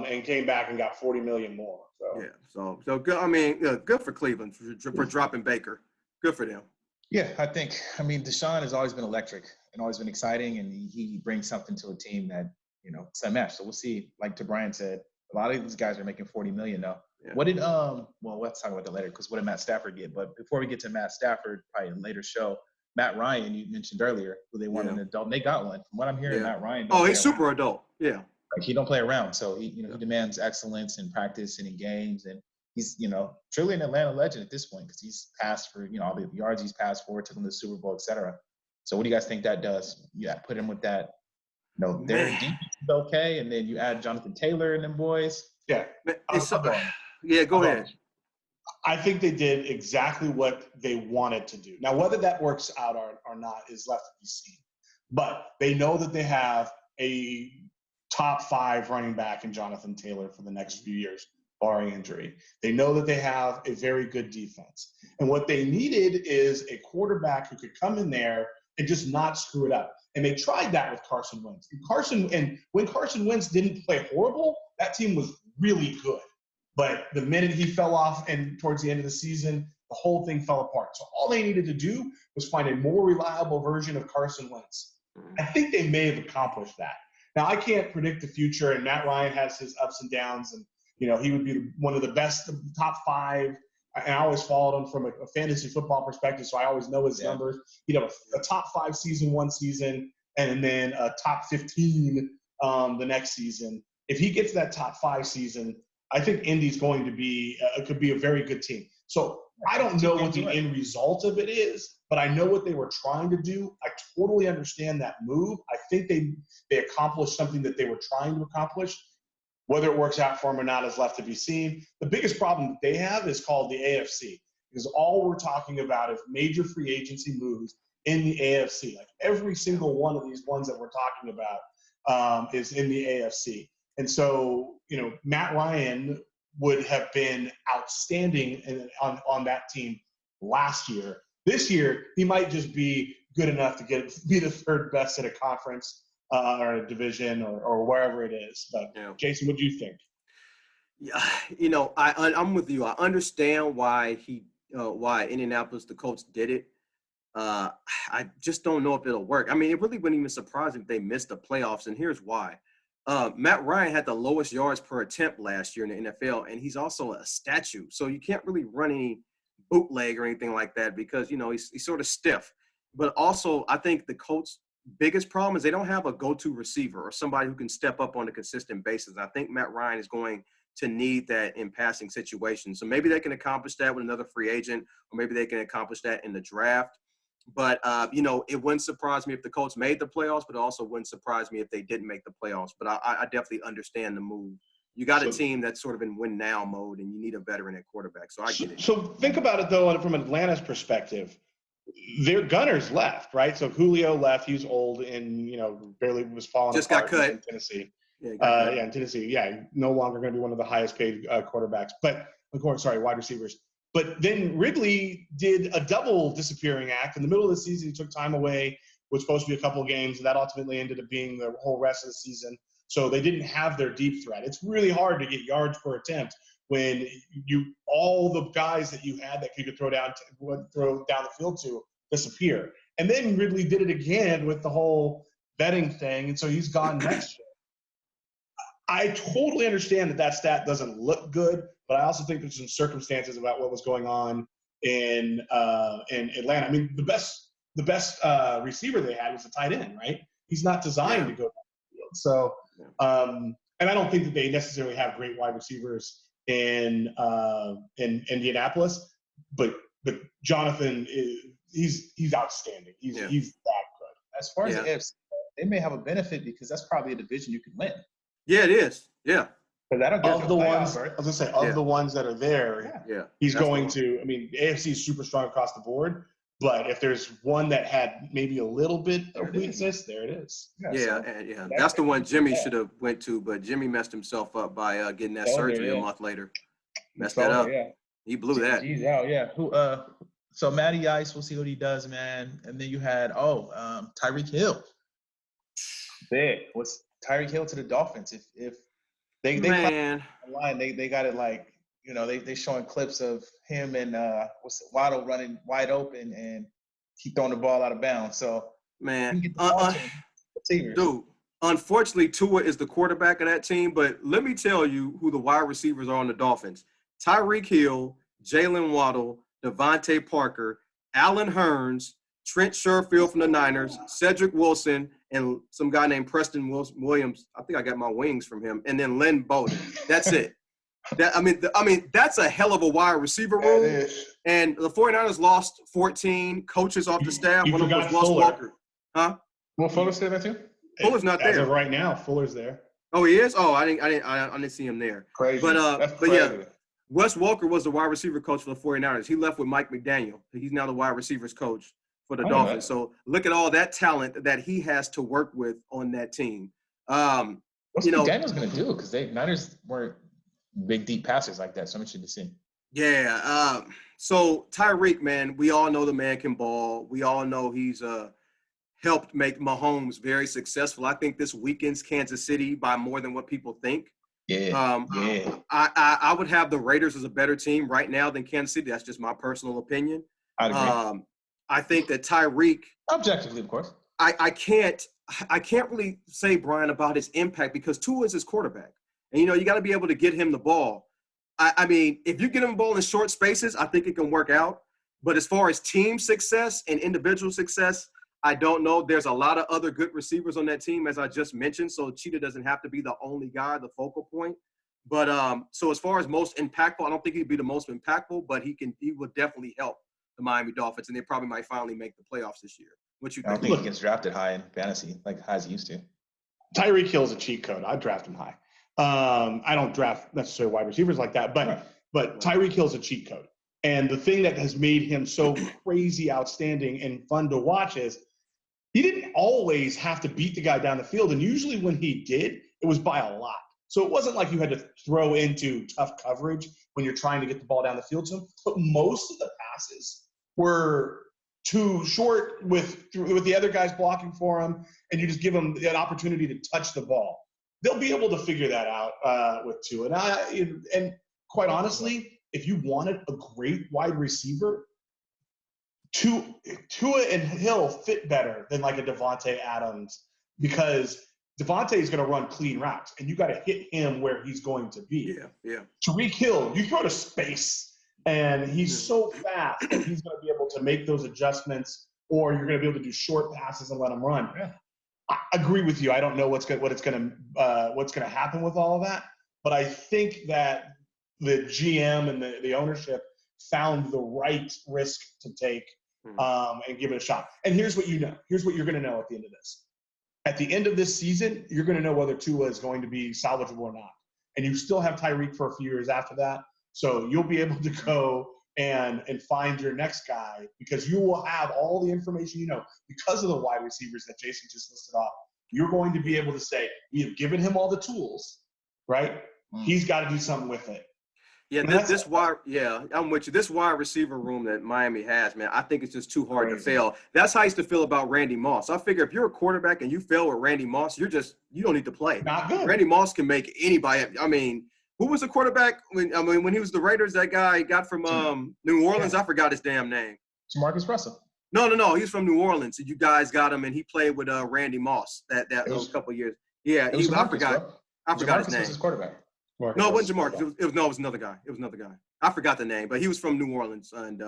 And came back and got $40 million more. So. Yeah. So good. I mean, good for Cleveland for dropping Baker. Good for them. Yeah, Deshaun has always been electric and always been exciting, and he brings something to a team that, it's unmatched. So we'll see. Like to Brian said, a lot of these guys are making $40 million now. Yeah. What did let's talk about that later, because what did Matt Stafford get? But before we get to Matt Stafford, probably in a later show, Matt Ryan, you mentioned earlier, who they want an adult, and they got one. From what I'm hearing, Matt Ryan. He's super adult. Yeah. Like he don't play around, so he demands excellence in practice and in games, and he's truly an Atlanta legend at this point because he's passed for all the yards he's passed for, took him to the Super Bowl, etc. So what do you guys think that does? Yeah, put him with that. Their defense is okay, and then you add Jonathan Taylor and them boys. Yeah, go ahead. I think they did exactly what they wanted to do. Now, whether that works out or not is left to be seen. But they know that they have a top 5 running back in Jonathan Taylor for the next few years, barring injury. They know that they have a very good defense. And what they needed is a quarterback who could come in there and just not screw it up. And they tried that with Carson Wentz. And when Carson Wentz didn't play horrible, that team was really good. But the minute he fell off and towards the end of the season, the whole thing fell apart. So all they needed to do was find a more reliable version of Carson Wentz. I think they may have accomplished that. Now, I can't predict the future, and Matt Ryan has his ups and downs, and he would be one of the best, top 5. And I always followed him from a fantasy football perspective, so I always know his numbers. He'd have a top 5 season one season, and then a top 15 the next season. If he gets that top 5 season, I think Indy's going to be could be a very good team. So I don't know what the end result of it is, but I know what they were trying to do. I totally understand that move. I think they accomplished something that they were trying to accomplish. Whether it works out for them or not is left to be seen. The biggest problem that they have is called the AFC, because all we're talking about is major free agency moves in the AFC. Like every single one of these ones that we're talking about is in the AFC. And so, Matt Ryan would have been outstanding on that team last year. This year, he might just be good enough to be the third best in a conference or a division or wherever it is. But Jason, what do you think? Yeah, I'm with you. I understand why why Indianapolis, the Colts, did it. I just don't know if it'll work. I mean, it really wouldn't even surprise me if they missed the playoffs, and here's why. Matt Ryan had the lowest yards per attempt last year in the NFL, and he's also a statue. So you can't really run any bootleg or anything like that because, he's sort of stiff. But also, I think the Colts' biggest problem is they don't have a go-to receiver or somebody who can step up on a consistent basis. I think Matt Ryan is going to need that in passing situations. So maybe they can accomplish that with another free agent, or maybe they can accomplish that in the draft. But, it wouldn't surprise me if the Colts made the playoffs, but it also wouldn't surprise me if they didn't make the playoffs. But I definitely understand the move You got a team that's sort of in win now mode, and you need a veteran at quarterback. So I get it. So think about it though, from Atlanta's perspective. Their gunners left, right? So Julio left. He was old and barely was falling Just apart got cut in Tennessee. Yeah, in Tennessee. Yeah, no longer going to be one of the highest paid quarterbacks, wide receivers. But then Ridley did a double disappearing act. In the middle of the season, he took time away, was supposed to be a couple of games, and that ultimately ended up being the whole rest of the season. So they didn't have their deep threat. It's really hard to get yards per attempt when all the guys that you had that you could throw down the field to disappear. And then Ridley did it again with the whole betting thing, and so he's gone next year. I totally understand that stat doesn't look good, but I also think there's some circumstances about what was going on in Atlanta. I mean, the best receiver they had was a tight end, right? He's not designed to go down the field. So, and I don't think that they necessarily have great wide receivers in Indianapolis, but Jonathan he's outstanding. He's that good. As far as the AFC, they may have a benefit because that's probably a division you can win. Yeah, it is. Yeah. Because I don't get the ones, I was gonna say, the ones that are there, he's going to. I mean, the AFC is super strong across the board, but if there's one that had maybe a little bit of weakness, there it is. That's the one Jimmy should have went to, but Jimmy messed himself up by getting that surgery a month later. Messed that up. He blew that. He's out. Yeah. So Matty Ice, we'll see what he does, man. And then you had Tyreek Hill. Big. What's Tyreek Hill to the Dolphins? If they man, line, they got it like they showing clips of him and Waddle running wide open and he throwing the ball out of bounds. So man, dude. Unfortunately, Tua is the quarterback of that team. But let me tell you who the wide receivers are on the Dolphins: Tyreek Hill, Jalen Waddle, Devontae Parker, Allen Hurns, Trent Sherfield from the Niners, Cedric Wilson, and some guy named Preston Williams. I think I got my wings from him. And then Lynn Bowden. That's it. I mean, that's a hell of a wide receiver room. And the 49ers lost 14 coaches off the staff. One of them was Wes Walker. Huh? Well, Fuller's there too? Fuller's not there. As of right now, Fuller's there. Oh, he is? Oh, I didn't see him there. Crazy. But yeah, Wes Walker was the wide receiver coach for the 49ers. He left with Mike McDaniel. He's now the wide receivers coach for the Dolphins. So look at all that talent that he has to work with on that team. What's McDaniel's going to do? Because Niners weren't big, deep passers like that. So I'm interested to see. Yeah. So Tyreek, man, we all know the man can ball. We all know he's helped make Mahomes very successful. I think this weekend's Kansas City by more than what people think. I would have the Raiders as a better team right now than Kansas City. That's just my personal opinion. I'd agree. I think that Tyreek, objectively, of course, I can't really say, Brian, about his impact because Tua is his quarterback, and you got to be able to get him the ball. I mean, if you get him the ball in short spaces, I think it can work out. But as far as team success and individual success, I don't know. There's a lot of other good receivers on that team, as I just mentioned. So Cheetah doesn't have to be the only guy, the focal point. But so as far as most impactful, I don't think he'd be the most impactful, but he would definitely help the Miami Dolphins, and they probably might finally make the playoffs this year. What you think? I don't think he gets drafted high in fantasy, like high as he used to. Tyreek Hill's a cheat code. I'd draft him high. I don't draft necessarily wide receivers like that, but Tyreek Hill's a cheat code. And the thing that has made him so crazy outstanding and fun to watch is he didn't always have to beat the guy down the field. And usually when he did, it was by a lot. So it wasn't like you had to throw into tough coverage when you're trying to get the ball down the field to him. But most of the passes were too short with the other guys blocking for him, and you just give him an opportunity to touch the ball. They'll be able to figure that out with Tua. And quite honestly, if you wanted a great wide receiver, Tua and Hill fit better than like a Devontae Adams because Devontae is going to run clean routes, and you got to hit him where he's going to be. Yeah. Tyreek Hill, you throw to space, and he's so fast that he's going to be able to make those adjustments, or you're going to be able to do short passes and let him run. Yeah. I agree with you. I don't know what's going to happen with all of that, but I think that the GM and the ownership found the right risk to take and give it a shot. And here's what you know. Here's what you're going to know at the end of this. At the end of this season, you're going to know whether Tua is going to be salvageable or not. and you still have Tyreek for a few years after that. So you'll be able to go and find your next guy because you will have all the information because of the wide receivers that Jason just listed off. You're going to be able to say, we have given him all the tools, right? He's got to do something with it. Yeah, I'm with you. This wide receiver room that Miami has, man, I think it's just too hard to fail. That's how I used to feel about Randy Moss. I figure if you're a quarterback and you fail with Randy Moss, you don't need to play. Not good. Randy Moss can make anybody. I mean, who was the quarterback when he was the Raiders? That guy got from New Orleans. I forgot his damn name. Jamarcus Russell. No, he's from New Orleans. And you guys got him, and he played with Randy Moss those couple of years. Yeah, I forgot his name. Was his quarterback. No, it wasn't Jamarcus. It was another guy. I forgot the name, but he was from New Orleans, and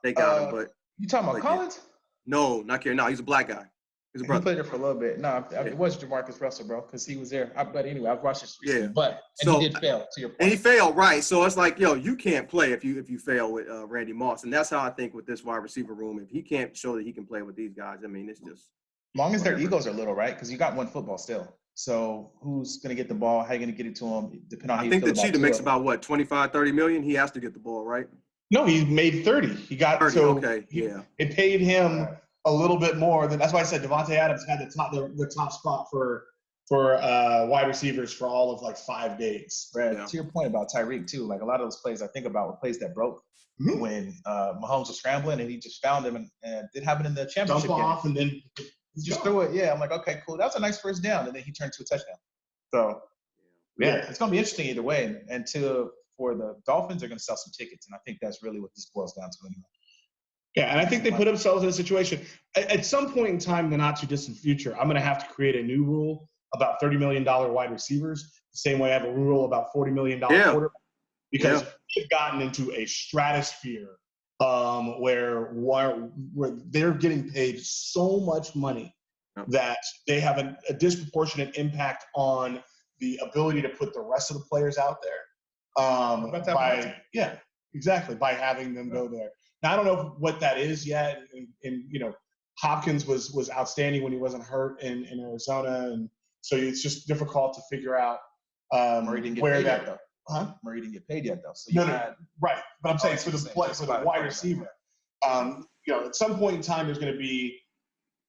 they got him. But you talking about Collins? No, not Kerry. No, he's a black guy. He's a brother. He played there for a little bit. No, it was Jamarcus Russell, bro, because he was there. But anyway, I've watched this recently. But he did fail, to your point. And he failed, right? So it's like, you can't play if you fail with Randy Moss, and that's how I think with this wide receiver room. If he can't show that he can play with these guys, I mean, it's just. As long as their egos are little, right? Because you got one football still. So who's going to get the ball? How are you going to get it to him? Depending on how I think the Cheetah makes about what, 25, 30 million? He has to get the ball, right? No, he made 30. He got 30, okay, yeah. It paid him a little bit more. That's why I said Devontae Adams had the top spot for wide receivers for all of like 5 days. Brad, to your point about Tyreek too, like a lot of those plays I think about were plays that broke when Mahomes was scrambling and he just found him and did happen in the championship Dump game. off and then he just threw it. Yeah, I'm like, okay, cool. That was a nice first down, and then he turned to a touchdown. So it's going to be interesting either way. And for the Dolphins, they're going to sell some tickets, and I think that's really what this boils down to anyway. Yeah, and I think they put themselves in a situation. At some point in time in the not-too-distant future, I'm going to have to create a new rule about $30 million wide receivers, the same way I have a rule about $40 million quarterback, because they've gotten into a stratosphere where they're getting paid so much money that they have a disproportionate impact on the ability to put the rest of the players out there by having them go there. Now, I don't know what that is yet. And Hopkins was outstanding when he wasn't hurt in Arizona. And so it's just difficult to figure out Murray didn't get where paid that yet, though. Murray didn't get paid yet, though. So right. But I'm saying for the wide receiver, at some point in time, there's going to be,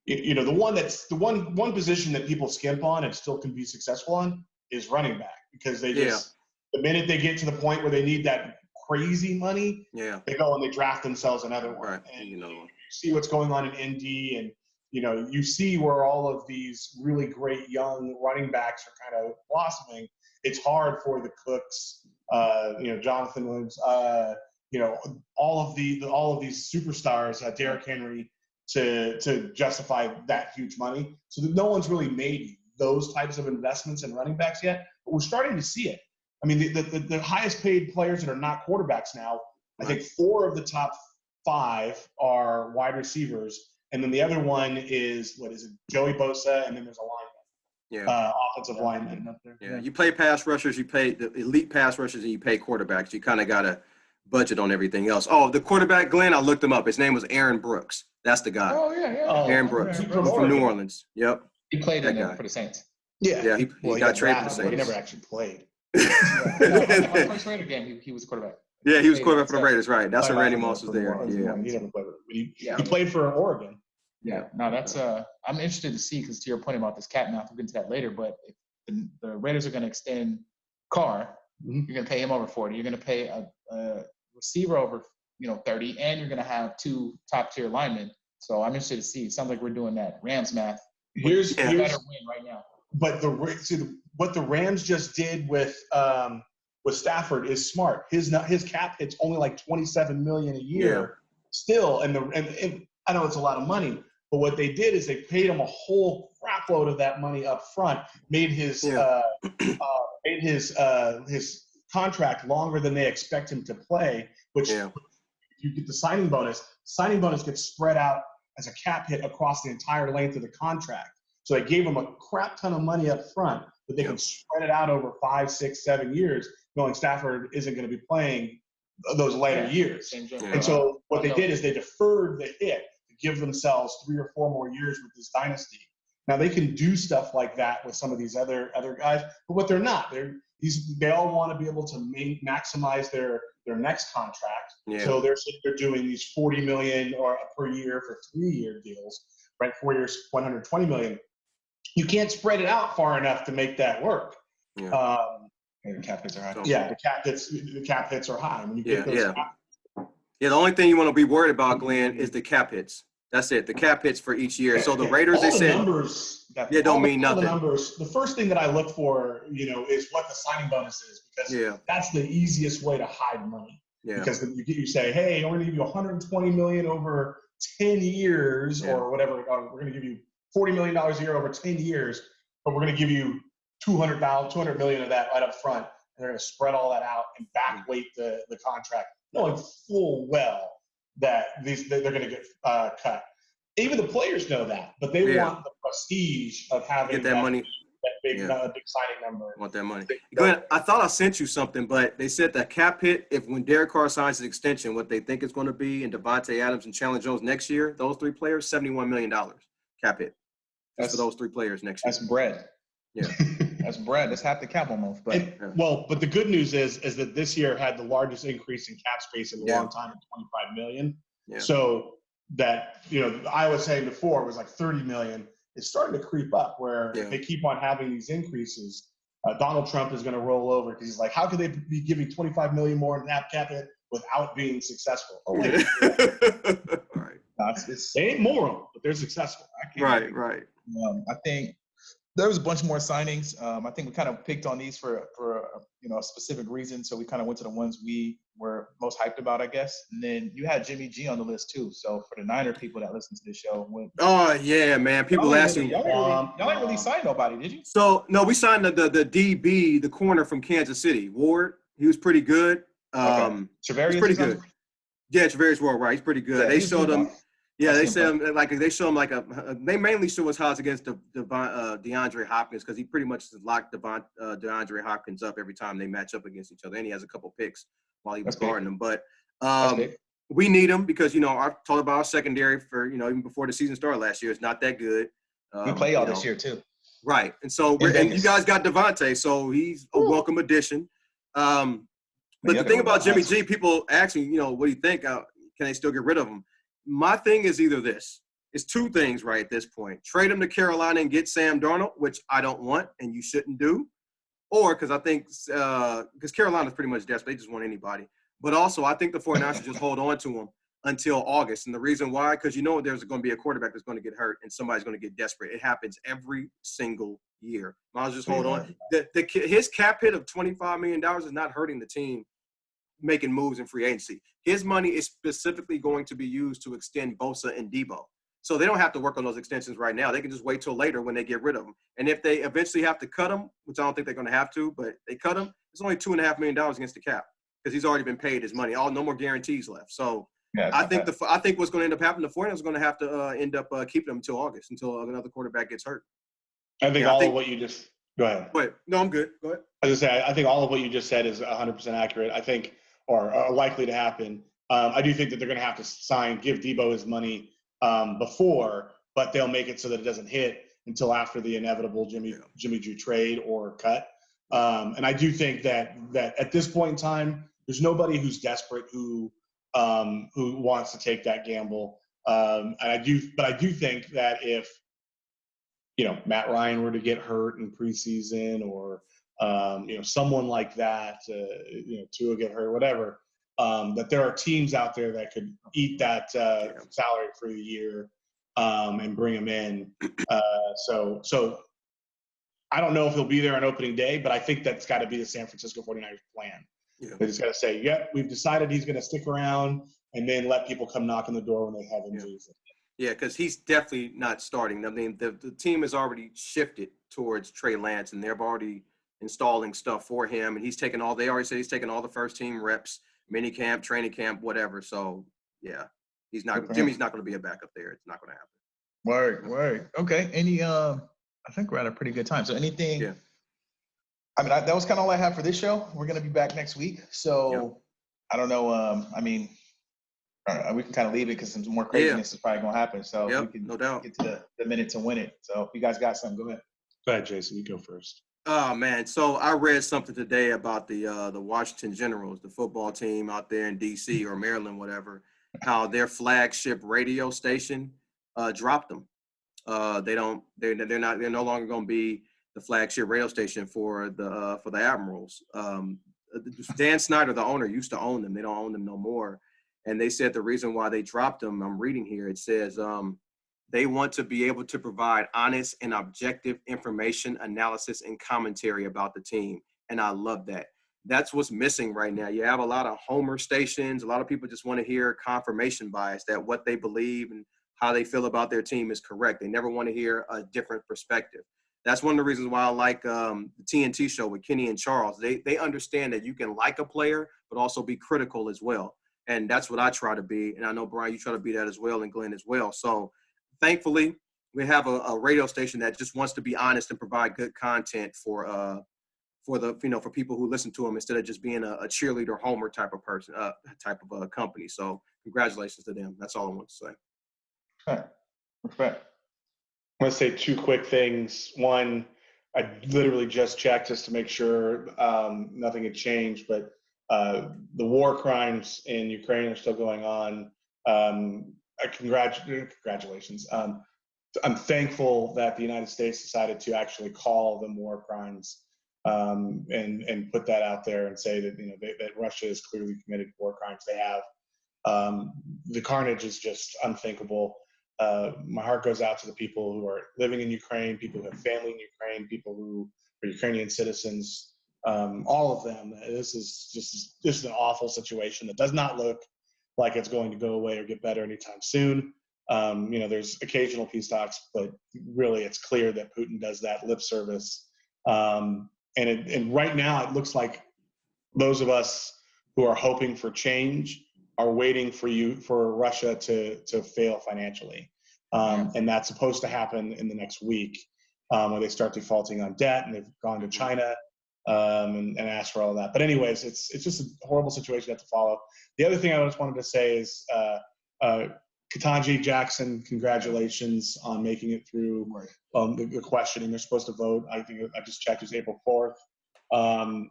the one position that people skimp on and still can be successful on is running back, because they just the minute they get to the point where they need that crazy money, they go and they draft themselves another one. Right. And you see what's going on in Indy, and you see where all of these really great young running backs are kind of blossoming. It's hard for the Cooks, Jonathan Williams, all of these superstars, Derrick Henry, to justify that huge money. So that no one's really made those types of investments in running backs yet, but we're starting to see it. I mean, the highest paid players that are not quarterbacks now, I think 4 of the top 5 are wide receivers, and then the other one is, Joey Bosa, and then there's a lineman, offensive lineman. Yeah, you play pass rushers, you pay the elite pass rushers, and you pay quarterbacks. You kind of got to budget on everything else. Oh, the quarterback, Glenn, I looked him up. His name was Aaron Brooks. That's the guy. Oh, yeah. Aaron Brooks from New Orleans. Yep. He played for the Saints. Yeah, he got traded for the Saints. He never actually played. My first Raider game, he was a quarterback. Yeah, he was quarterback for the Raiders, right? That's when Randy Moss was there. Yeah, he never played. He played for Oregon. Yeah, no, that's I'm interested to see, because to your point about this cap math, we'll get into that later. But if the Raiders are going to extend Carr, you're going to pay him over 40. You're going to pay a receiver over 30, and you're going to have 2 top tier linemen. So I'm interested to see. It sounds like we're doing that Rams math. Here's better win right now. But what the Rams just did with Stafford is smart. His cap hit's only like $27 million a year still, and I know it's a lot of money, but what they did is they paid him a whole crap load of that money up front, made his contract longer than they expect him to play, which you get the signing bonus. Signing bonus gets spread out as a cap hit across the entire length of the contract. So they gave him a crap ton of money up front, but they can spread it out over 5, 6, 7 years, knowing Stafford isn't going to be playing those later years. And so what they did is they deferred the hit to give themselves 3 or 4 more years with this dynasty. Now they can do stuff like that with some of these other guys, but what they're not. they all want to be able to maximize their next contract. Yeah. So they're doing these $40 million or per year for 3-year deals, right? 4 years, $120 million. You can't spread it out far enough to make that work. Yeah. The cap hits are high. Yeah, the cap hits are high. When you get those Yeah, the only thing you want to be worried about, Glenn, is the cap hits. That's it. The cap hits for each year. So the Raiders, all they the said, numbers, don't mean nothing. The numbers. The first thing that I look for, is what the signing bonus is, because that's the easiest way to hide money. Yeah. Because you say, hey, we're going to give you $120 million over 10 years, or whatever. We're going to give you $40 million a year over 10 years, but we're going to give you $200 million of that right up front. And they're going to spread all that out and backweight the contract, knowing full well that they're going to get cut. Even the players know that, but they want the prestige of having get that money. That big signing number. Want that money. Glenn, I thought I sent you something, but they said that cap hit, when Derek Carr signs his extension, what they think it's going to be, and Devontae Adams and Chandler Jones next year, those 3 players, $71 million cap hit. That's for those 3 players next year. That's bread. Yeah. That's bread. That's half the cap almost. But but the good news is that this year had the largest increase in cap space in a long time at $25 million. Yeah. So that, I was saying before it was like $30 million. It's starting to creep up where if they keep on having these increases, Donald Trump is going to roll over because he's like, how could they be giving $25 million more in cap hit without being successful? Oh, wait. Right. They ain't moral, but they're successful. Right. I think there was a bunch more signings. I think we kind of picked on these for a specific reason. So we kind of went to the ones we were most hyped about, I guess. And then you had Jimmy G on the list too. So for the Niner people that listen to this show, oh yeah, man, people asking, y'all ain't really signed nobody, did you? So no, we signed the DB, the corner from Kansas City, Ward. He was pretty good. Travarius, pretty good. Yeah, Travarius Ward, right? He's pretty good. They showed him. Yeah, they show him they mainly show us how it's against DeAndre Hopkins, because he pretty much locked DeAndre Hopkins up every time they match up against each other, and he has a couple picks while he was guarding them. But we need him because I've talked about our secondary for even before the season started last year. It's not that good. We play all this year too, right? And so and you guys got Devontae, so he's a welcome addition. But the thing about Jimmy G, people asking, what do you think? Can they still get rid of him? My thing is either this. It's 2 things right at this point. Trade him to Carolina and get Sam Darnold, which I don't want and you shouldn't do. Or because I think because Carolina's pretty much desperate. They just want anybody. But also I think the 49ers should just hold on to him until August. And the reason why, because there's going to be a quarterback that's going to get hurt and somebody's going to get desperate. It happens every single year. Might as well just hold on. His cap hit of $25 million is not hurting the team making moves in free agency. His money is specifically going to be used to extend Bosa and Debo. So they don't have to work on those extensions right now. They can just wait till later when they get rid of them. And if they eventually have to cut him, which I don't think they're going to have to, but they cut him, it's only $2.5 million against the cap because he's already been paid his money. No more guarantees left. So I think what's going to end up happening, the 49ers are going to have to end up keeping him until August, until another quarterback gets hurt. I think of what you just – go ahead. Wait, no, I'm good. Go ahead. I was going to say, I think all of what you just said is 100% accurate. I think – or likely to happen. I do think that they're going to have to give Debo his money before, but they'll make it so that it doesn't hit until after the inevitable Jimmy G trade or cut. And I do think that at this point in time, there's nobody who's desperate who wants to take that gamble. And I do think that if Matt Ryan were to get hurt in preseason, or someone like that, Tua get hurt, whatever, that there are teams out there that could eat that salary for the year and bring him in. So I don't know if he'll be there on opening day, but I think that's got to be the San Francisco 49ers plan. Yeah. They just got to say, yep, we've decided he's going to stick around, and then let people come knock on the door when they have injuries. Yeah, because he's definitely not starting. I mean, the team has already shifted towards Trey Lance, and they're already installing stuff for him, and they already said he's taking all the first team reps, mini camp, training camp, whatever. So yeah, Jimmy's not going to be a backup there. It's not going to happen. Word. Okay. I think we're at a pretty good time. So anything? Yeah. I mean, that was kind of all I have for this show. We're going to be back next week. So I don't know. We can kind of leave it because some more craziness is probably going to happen. So we can no doubt get to the minute to win it. So if you guys got something, go ahead. Go ahead, Jason. You go first. Oh man, so I read something today about the Washington Generals, the football team out there in D.C. or Maryland, whatever. How their flagship radio station dropped them. They don't. They're not. They're no longer going to be the flagship radio station for the Admirals. Dan Snyder, the owner, used to own them. They don't own them no more. And they said the reason why they dropped them. I'm reading here. It says they want to be able to provide honest and objective information, analysis, and commentary about the team. And I love that. That's what's missing right now. You have a lot of homer stations. A lot of people just want to hear confirmation bias that what they believe and how they feel about their team is correct. They never want to hear a different perspective. That's one of the reasons why I like the TNT show with Kenny and Charles. They understand that you can like a player, but also be critical as well. And that's what I try to be. And I know, Brian, you try to be that as well, and Glenn as well. So thankfully, we have a radio station that just wants to be honest and provide good content for people who listen to them instead of just being a cheerleader homer type of person, type of a company. So congratulations to them. That's all I want to say. Respect. I'm going to say two quick things. One, I literally just checked just to make sure nothing had changed, but the war crimes in Ukraine are still going on. Congratulations. I'm thankful that the United States decided to actually call them war crimes and put that out there and say that that Russia has clearly committed war crimes. They have. The carnage is just unthinkable. My heart goes out to the people who are living in Ukraine, people who have family in Ukraine, people who are Ukrainian citizens, all of them. This is an awful situation that does not look like it's going to go away or get better anytime soon. There's occasional peace talks, but really it's clear that Putin does that lip service. And right now it looks like those of us who are hoping for change are waiting for Russia to fail financially. And that's supposed to happen in the next week when they start defaulting on debt, and they've gone to China and asked for all that. But anyways, it's just a horrible situation to have to follow. The other thing I just wanted to say is Ketanji Jackson, congratulations on making it through the questioning. They're supposed to vote. I think I just checked, it's April 4th.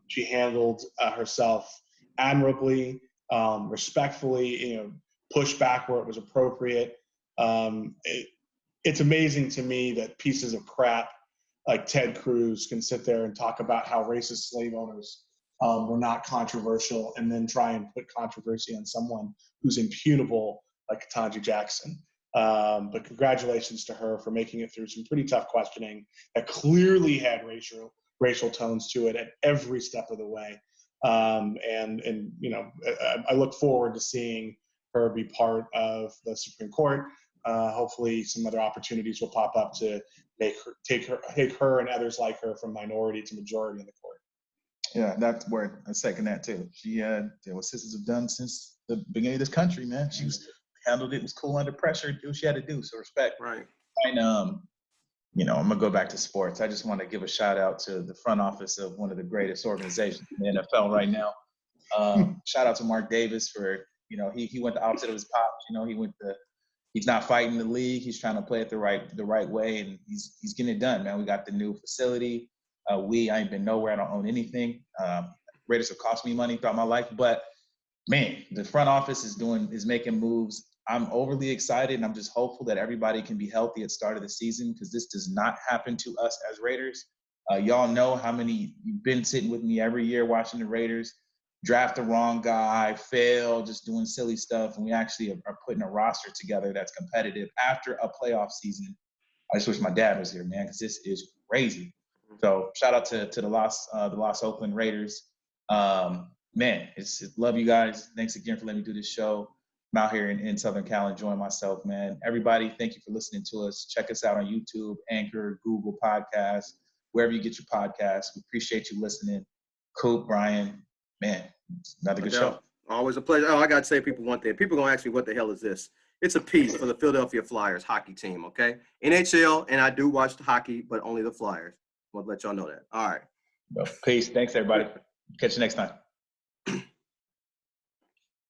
She handled herself admirably, respectfully, pushed back where it was appropriate. It's amazing to me that pieces of crap like Ted Cruz can sit there and talk about how racist slave owners were not controversial, and then try and put controversy on someone who's imputable like Ketanji Jackson. But congratulations to her for making it through some pretty tough questioning that clearly had racial tones to it at every step of the way. I look forward to seeing her be part of the Supreme Court. Hopefully some other opportunities will pop up to take her and others like her from minority to majority in the court. Yeah, that's where I second that too. She what sisters have done since the beginning of this country, man. She handled it, was cool under pressure, do what she had to do. So respect. Right. And I'm gonna go back to sports. I just want to give a shout out to the front office of one of the greatest organizations in the NFL right now. Shout out to Mark Davis for, he went the opposite of his pops. He's not fighting the league. He's trying to play it the right way, and he's getting it done, man. We got the new facility. I ain't been nowhere. I don't own anything. Raiders have cost me money throughout my life, but man, the front office is making moves. I'm overly excited, and I'm just hopeful that everybody can be healthy at the start of the season, because this does not happen to us as Raiders. Y'all know how many you've been sitting with me every year watching the Raiders draft the wrong guy, fail, just doing silly stuff, and we actually are putting a roster together that's competitive after a playoff season. I just wish my dad was here, man, because this is crazy. So shout out to the Los Oakland Raiders. Man, love you guys. Thanks again for letting me do this show. I'm out here in Southern Cal enjoying myself, man. Everybody, thank you for listening to us. Check us out on YouTube, Anchor, Google Podcasts, wherever you get your podcasts. We appreciate you listening. Coop, Brian, man, another good show. Always a pleasure. Oh, I got to say people one thing. People going to ask me, what the hell is this? It's a piece for the Philadelphia Flyers hockey team, okay? NHL, and I do watch the hockey, but only the Flyers. I want to let y'all know that. All right. Peace. Thanks, everybody. Catch you next time.